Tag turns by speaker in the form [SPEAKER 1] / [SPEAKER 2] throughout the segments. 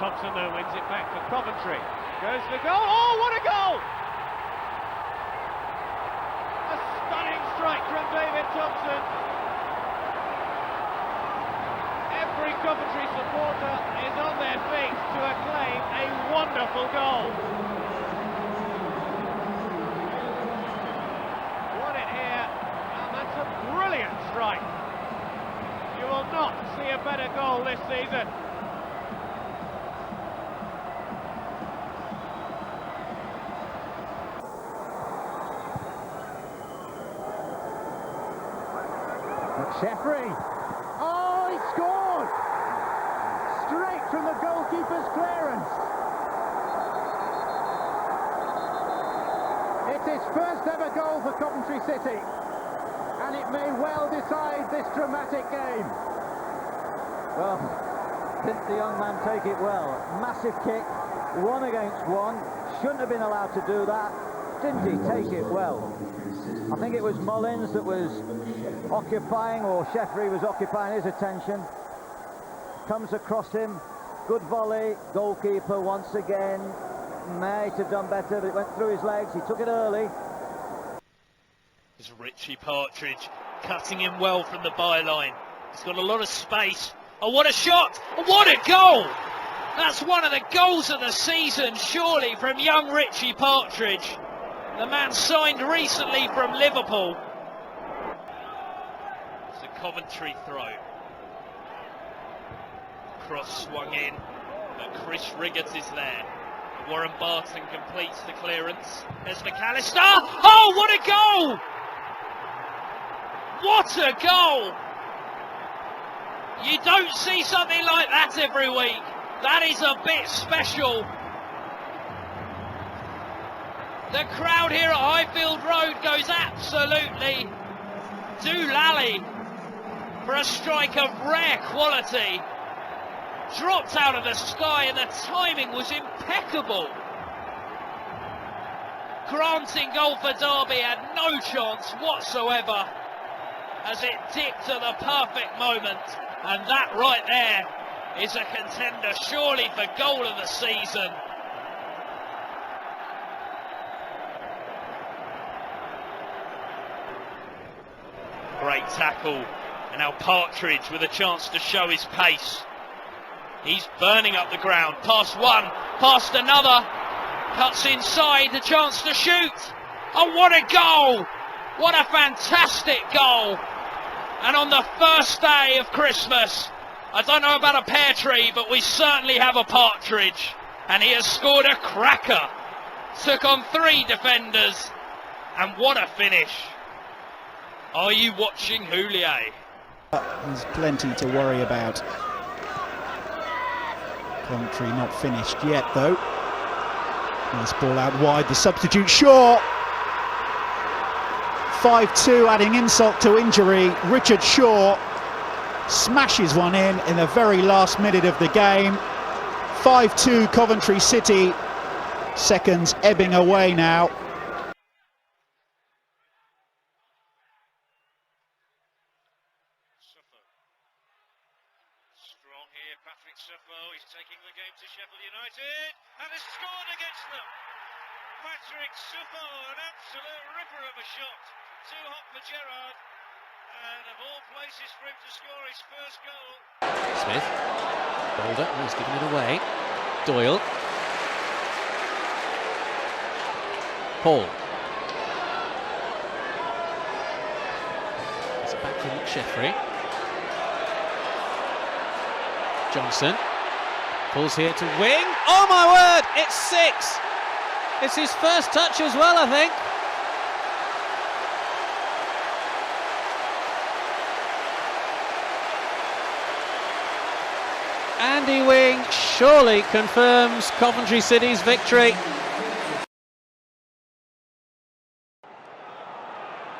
[SPEAKER 1] Thompson now wins it back for Coventry. Goes the goal. Oh, what a goal! A stunning strike from David Thompson. Every Coventry supporter is on their feet to acclaim a wonderful goal. Won it here, and that's a brilliant strike. You will not see a better goal this season.
[SPEAKER 2] Sheffrey. Oh, he scored! Straight from the goalkeeper's clearance. It's his first ever goal for Coventry City, and it may well decide this dramatic game.
[SPEAKER 3] Well, didn't the young man take it well? Massive kick, 1 against 1. Shouldn't have been allowed to do that. Didn't he take it well? I think it was Mullins that was occupying, or Sheffrey was occupying his attention. Comes across him, good volley, goalkeeper once again. Might have done better, but it went through his legs. He took it early.
[SPEAKER 4] It's Richie Partridge cutting him well from the byline. He's got a lot of space. Oh, what a shot! Oh, what a goal! That's one of the goals of the season, surely, from young Richie Partridge. The man signed recently from Liverpool. It's a Coventry throw. Cross swung in, but Chris Riggett is there. Warren Barton completes the clearance. There's McAllister. Oh, what a goal! What a goal! You don't see something like that every week. That is a bit special. The crowd here at Highfield Road goes absolutely doolally for a strike of rare quality. Dropped out of the sky and the timing was impeccable. Granting goal for Derby had no chance whatsoever as it dipped at the perfect moment, and that right there is a contender surely for goal of the season. Great tackle, and now Partridge with a chance to show his pace. He's burning up the ground, past one, past another, cuts inside, the chance to shoot. Oh, what a goal! What a fantastic goal! And on the first day of Christmas, I don't know about a pear tree, but we certainly have a partridge. And he has scored a cracker. Took on 3 defenders, and what a finish. Are you watching Houllier?
[SPEAKER 5] There's plenty to worry about. Coventry not finished yet though. Nice ball out wide, the substitute Shaw. 5-2, adding insult to injury. Richard Shaw smashes one in the very last minute of the game. 5-2 Coventry City. Seconds ebbing away now.
[SPEAKER 4] Strong here, Patrick Suffo. He's taking the game to Sheffield United and has scored against them. Patrick Suffo, an absolute ripper of a shot. Too hot for Gerrard, and of all places for him to score his first goal.
[SPEAKER 6] Smith, Boulder, he's giving it away. Doyle. Paul. It's back from Sheffrey. Johnson pulls here to wing. Oh my word, it's 6. It's his first touch as well, I think. Andy Wing surely confirms Coventry City's victory.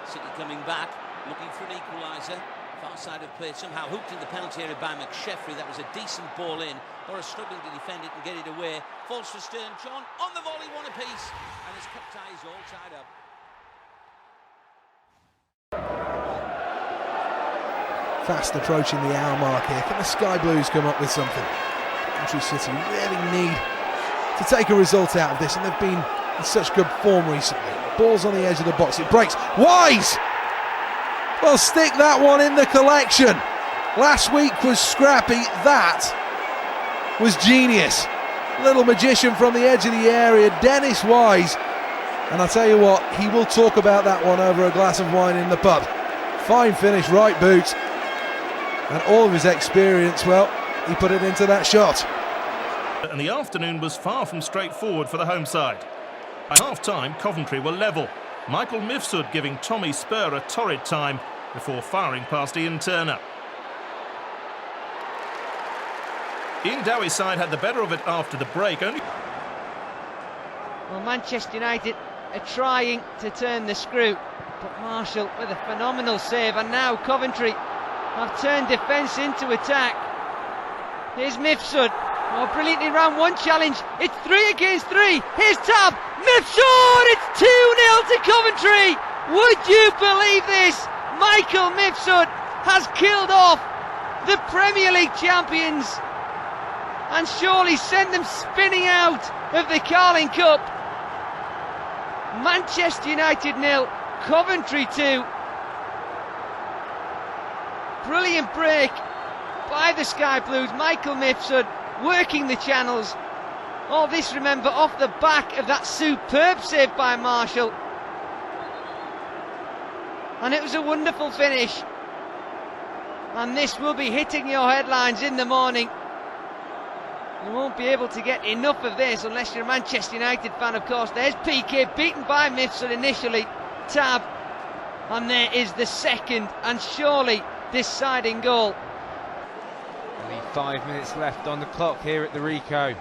[SPEAKER 7] City coming back, looking for an equaliser. Far side of play, somehow hooked in the penalty area by McSheffrey. That was a decent ball in. Boris struggling to defend it and get it away. Falls for Stern John on the volley, one apiece. And his cup tie is all tied up.
[SPEAKER 8] Fast approaching the hour mark here. Can the Sky Blues come up with something? Coventry City really need to take a result out of this, and they've been in such good form recently. Ball's on the edge of the box, it breaks. Wise! Well, stick that one in the collection. Last week was scrappy, that was genius. Little magician from the edge of the area, Dennis Wise. And I tell you what, he will talk about that one over a glass of wine in the pub. Fine finish, right boot. And all of his experience, well, he put it into that shot.
[SPEAKER 9] And the afternoon was far from straightforward for the home side. At half-time, Coventry were level. Michael Mifsud giving Tommy Spur a torrid time before firing past Ian Turner. Ian Dowie's side had the better of it after the break. Well,
[SPEAKER 10] Manchester United are trying to turn the screw, but Marshall with a phenomenal save, and now Coventry have turned defence into attack. Here's Mifsud. Oh, brilliantly round one challenge. It's 3 against 3. Here's Tab. Mifsud! It's 2-0 to Coventry. Would you believe this? Michael Mifsud has killed off the Premier League champions and surely sent them spinning out of the Carling Cup. Manchester United 0, Coventry 2. Brilliant break by the Sky Blues. Michael Mifsud working the channels. All this, remember, off the back of that superb save by Marshall. And it was a wonderful finish. And this will be hitting your headlines in the morning. You won't be able to get enough of this unless you're a Manchester United fan, of course. There's PK, beaten by Mifsud initially. Tab. And there is the second and surely deciding goal.
[SPEAKER 11] Only 5 minutes left on the clock here at the Rico.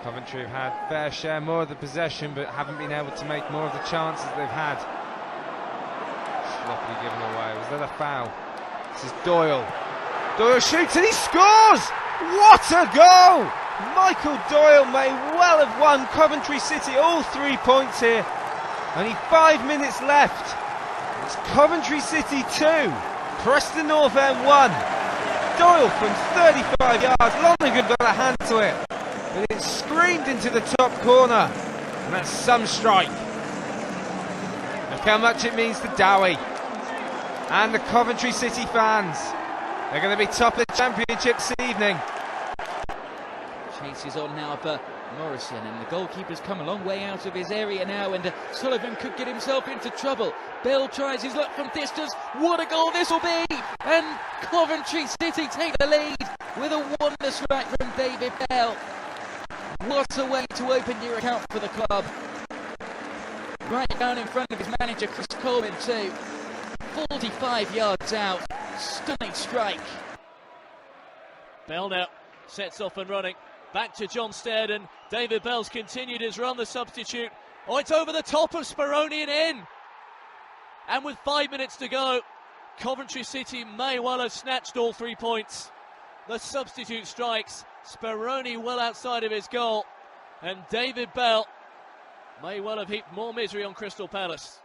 [SPEAKER 11] Coventry have had fair share more of the possession, but haven't been able to make more of the chances they've had. Sloppily given away. Was that a foul? This is Doyle. Doyle shoots and he scores! What a goal! Michael Doyle may well have won Coventry City all 3 points here. Only 5 minutes left. It's Coventry City 2, Preston North End 1. Doyle from 35 yards, Lonergan got a hand to it, but it screamed into the top corner, and that's some strike. Look how much it means to Dowie and the Coventry City fans. They're going to be top of the championship this evening.
[SPEAKER 12] Chase is on now for Morrison, and the goalkeeper's come a long way out of his area now, and Sullivan could get himself into trouble. Bell tries his luck from distance. What a goal this will be! And Coventry City take the lead with a wonder strike from David Bell. What a way to open your account for the club. Right down in front of his manager, Chris Coleman, too. 45 yards out. Stunning strike.
[SPEAKER 13] Bell now sets off and running. Back to John Stead, and David Bell's continued his run, the substitute. Oh, it's over the top of Speroni and in. And with 5 minutes to go, Coventry City may well have snatched all 3 points. The substitute strikes. Speroni well outside of his goal. And David Bell may well have heaped more misery on Crystal Palace.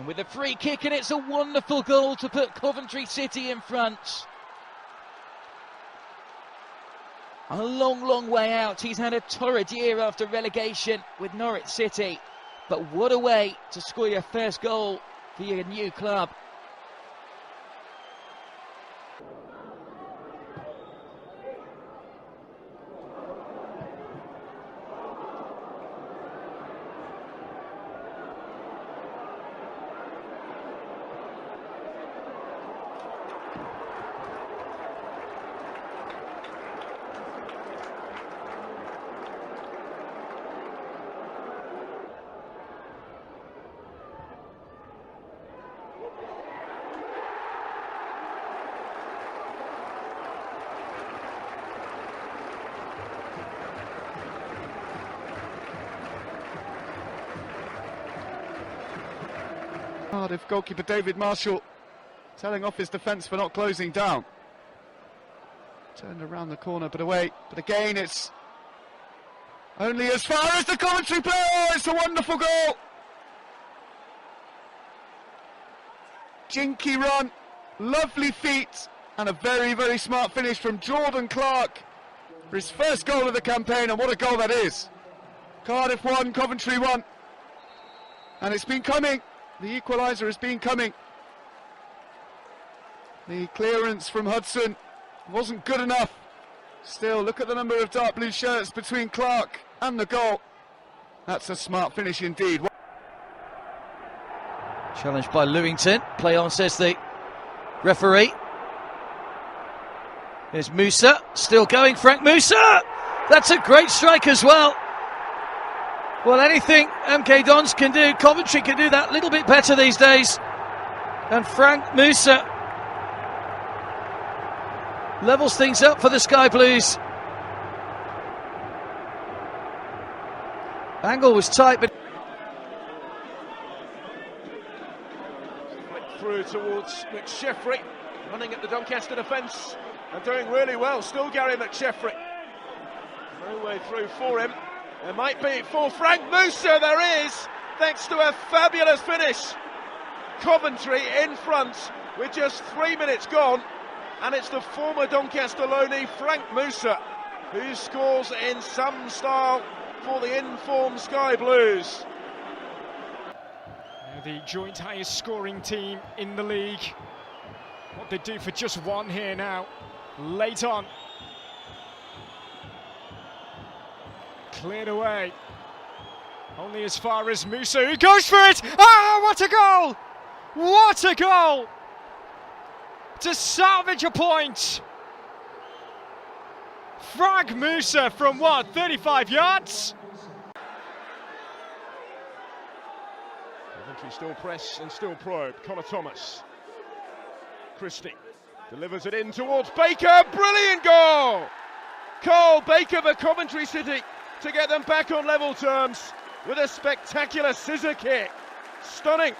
[SPEAKER 12] With a free kick, and it's a wonderful goal to put Coventry City in front. A long way out. He's had a torrid year after relegation with Norwich City. But what a way to score your first goal for your new club.
[SPEAKER 14] Cardiff goalkeeper David Marshall telling off his defence for not closing down. Turned around the corner but away, but again it's only as far as the Coventry player. Oh, it's a wonderful goal. Jinky run, lovely feet, And a very, very smart finish from Jordan Clark for his first goal of the campaign, and what a goal that is. Cardiff won, Coventry won. And it's been coming. The equaliser has been coming. The clearance from Hudson wasn't good enough. Still, look at the number of dark blue shirts between Clark and the goal. That's a smart finish indeed.
[SPEAKER 6] Challenged by Lewington. Play on, says the referee. Here's Musa, still going, Frank Musa! That's a great strike as well. Well, anything MK Dons can do, Coventry can do that a little bit better these days. And Frank Musa levels things up for the Sky Blues. Angle was tight, but
[SPEAKER 1] through towards McSheffrey, running at the Doncaster defence and doing really well. Still Gary McSheffrey. No way through for him. There might be for Frank Musa. There is, thanks to a fabulous finish. Coventry in front with just 3 minutes gone, and it's the former Doncaster loanee Frank Musa who scores in some style for the informed Sky Blues.
[SPEAKER 15] The joint highest scoring team in the league. What they do for just one here now, late on. Cleared away. Only as far as Musa, who goes for it! Ah, what a goal! What a goal! To salvage a point. Frank Musa from what, 35 yards?
[SPEAKER 1] Coventry still press and still probe. Connor Thomas. Christie delivers it in towards Baker. Brilliant goal! Carl Baker for Coventry City to get them back on level terms with a spectacular scissor kick. Stunning.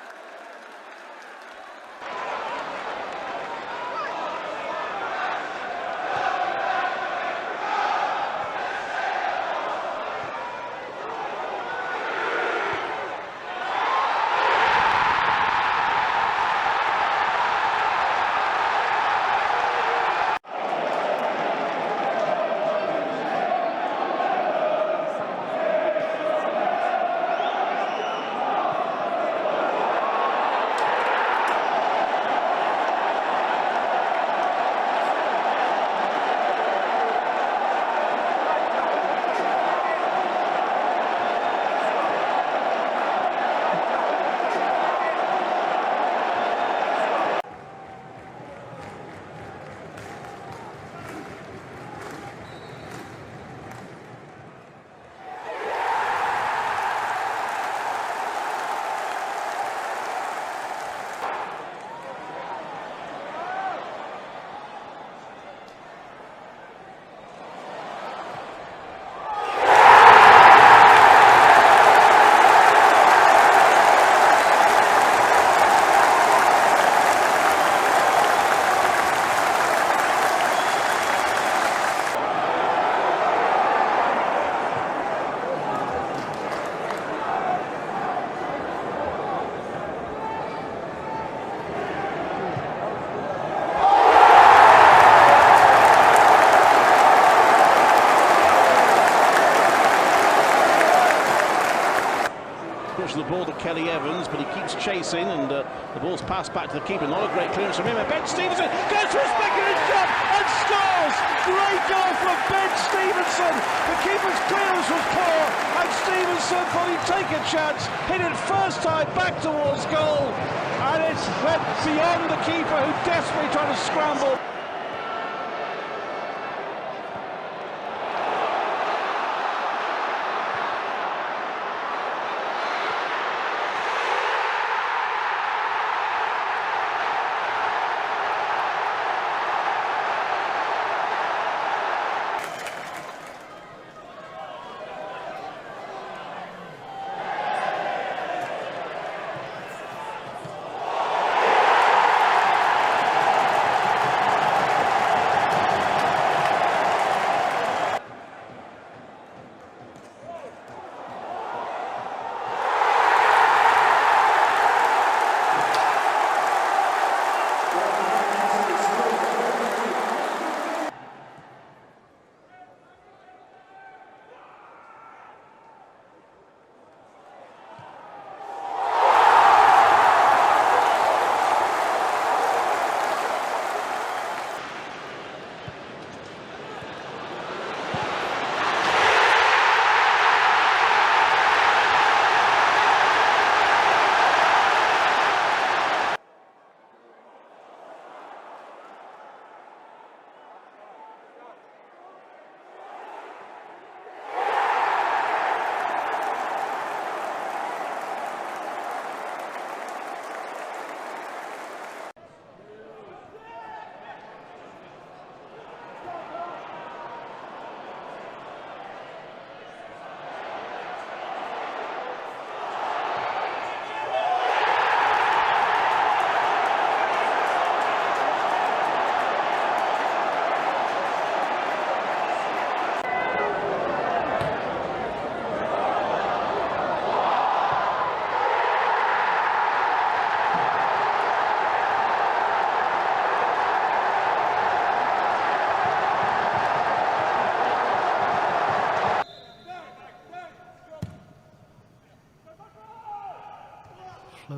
[SPEAKER 16] The ball to Kelly Evans, but he keeps chasing, and the ball's passed back to the keeper. Not a great clearance from him. And Ben Stevenson goes for a speculative shot and scores! Great goal from Ben Stevenson. The keeper's clearance was poor, and Stevenson thought he'd take a chance, hit it first time back towards goal, and it's went beyond the keeper, who desperately tried to scramble.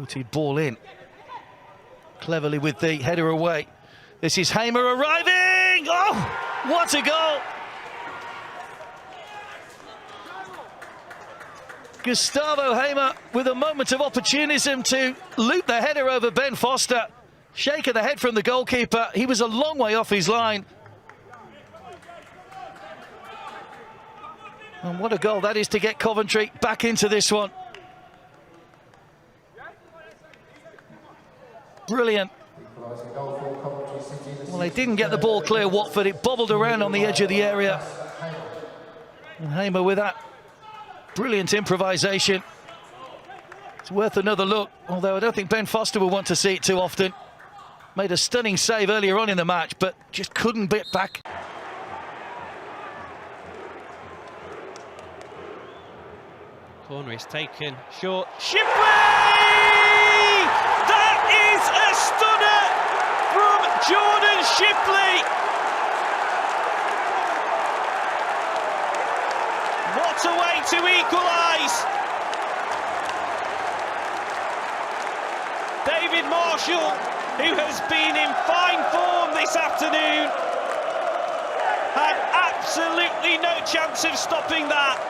[SPEAKER 6] Footed ball in. Cleverly with the header away. This is Hamer arriving! Oh, what a goal! Gustavo Hamer with a moment of opportunism to loop the header over Ben Foster. Shake of the head from the goalkeeper. He was a long way off his line. And what a goal that is to get Coventry back into this one. Brilliant. Well, they didn't get the ball clear, Watford. It bobbled around on the edge of the area. And Hamer with that brilliant improvisation. It's worth another look, although I don't think Ben Foster will want to see it too often. Made a stunning save earlier on in the match, but just couldn't bit back.
[SPEAKER 10] Corner is taken short.
[SPEAKER 4] Shipley! That is a stunner from Jordan Shipley. What a way to equalise. David Marshall, who has been in fine form this afternoon, had absolutely no chance of stopping that.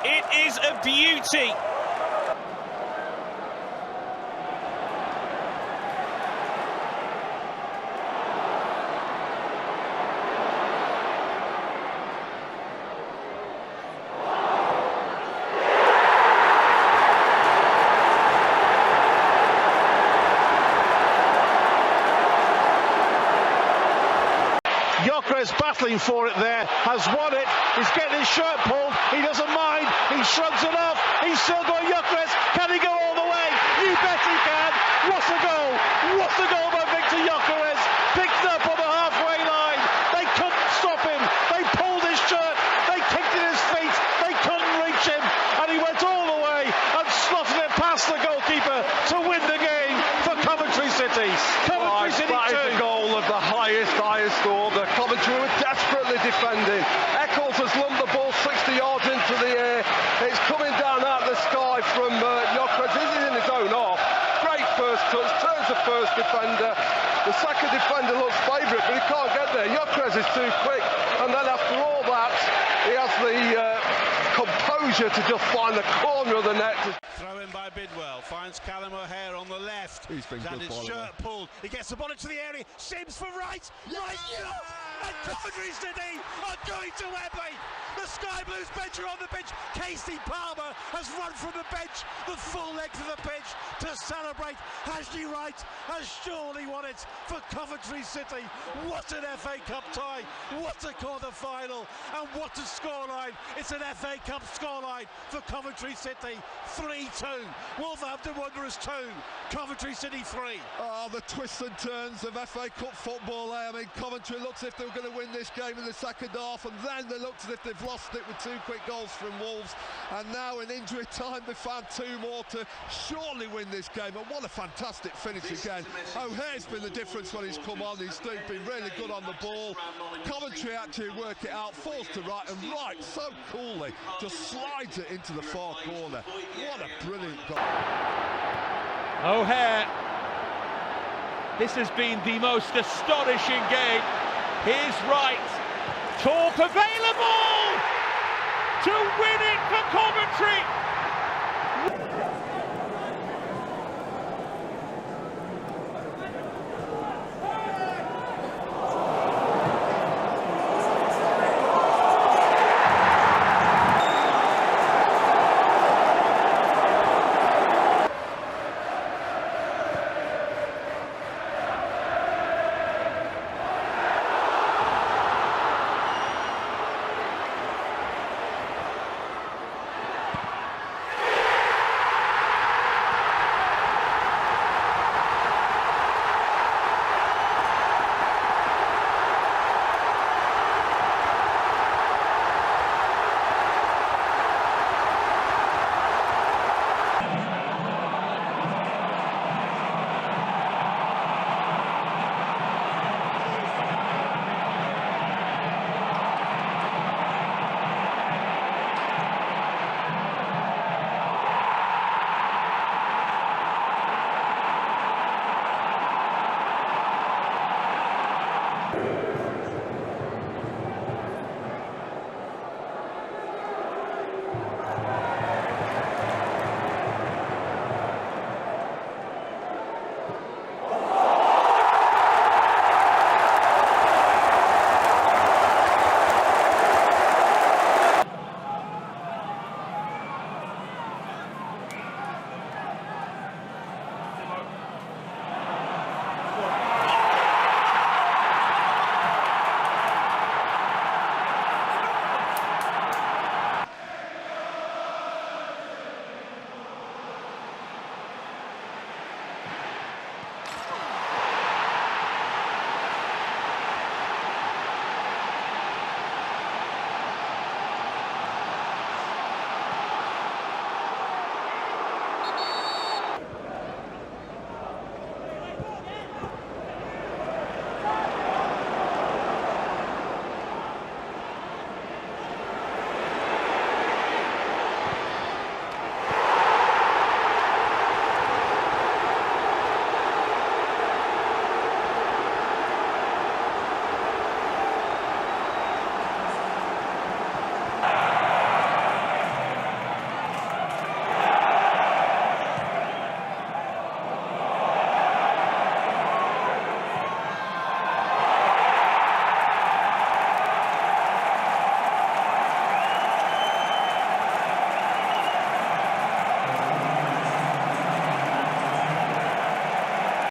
[SPEAKER 4] It is a beauty.
[SPEAKER 16] Gyökeres battling for it there, has won it, he's getting his shirt pulled, he doesn't mind, he shrugs it off, he's still got Gyökeres, can he go all the way? You bet he can! What a goal! What a goal by Victor Gyökeres! Picked up on the halfway line, they couldn't stop him, they pulled his shirt, they kicked at his feet, they couldn't reach him, and he went all the way and slotted it past the goalkeeper to win the game for Coventry City. Coventry City 2.
[SPEAKER 17] That is the goal of the highest order. Coventry were desperately defending. Eccles has lumped the ball 60 yards into the air. It's coming down out of the sky from Gyökeres. This is in his own half. Great first touch, turns the first defender. The second defender looks favourite, but he can't get there. Gyökeres is too quick. And then after all that, he has the composure to just find the corner of the net.
[SPEAKER 18] Throw in by Bidwell, finds Callum O'Hare on the left.
[SPEAKER 17] He's been
[SPEAKER 18] had
[SPEAKER 17] good
[SPEAKER 18] his
[SPEAKER 17] ball,
[SPEAKER 18] shirt pulled. He gets the ball into the area. Sims for right. Right shot. And Coventry City are going to Wembley. The Sky Blues bench are on the bench. Casey Palmer has run from the bench the full length of the pitch to celebrate. Ashley Wright has surely won it for Coventry City. What an FA Cup tie. What a quarter final. And what a scoreline. It's an FA Cup scoreline for Coventry City. 3-2. Wolverhampton Wanderers 2. Coventry City 3.
[SPEAKER 17] Oh, the twists and turns of FA Cup football there. I mean, Coventry looked as if they were going to win this game in the second half, and then they looked as if they've lost it with 2 quick goals from Wolves. And now in injury time, they found 2 more to surely win this game. And what a fantastic finish again. O'Hare's been the difference when he's come on. He's been really good on the ball. Coventry actually work it out, falls to right, and Wright so coolly just slides it into the far corner. What a brilliant goal.
[SPEAKER 19] O'Hare. This has been the most astonishing game. Here's Wright. Torp available to win it for Coventry.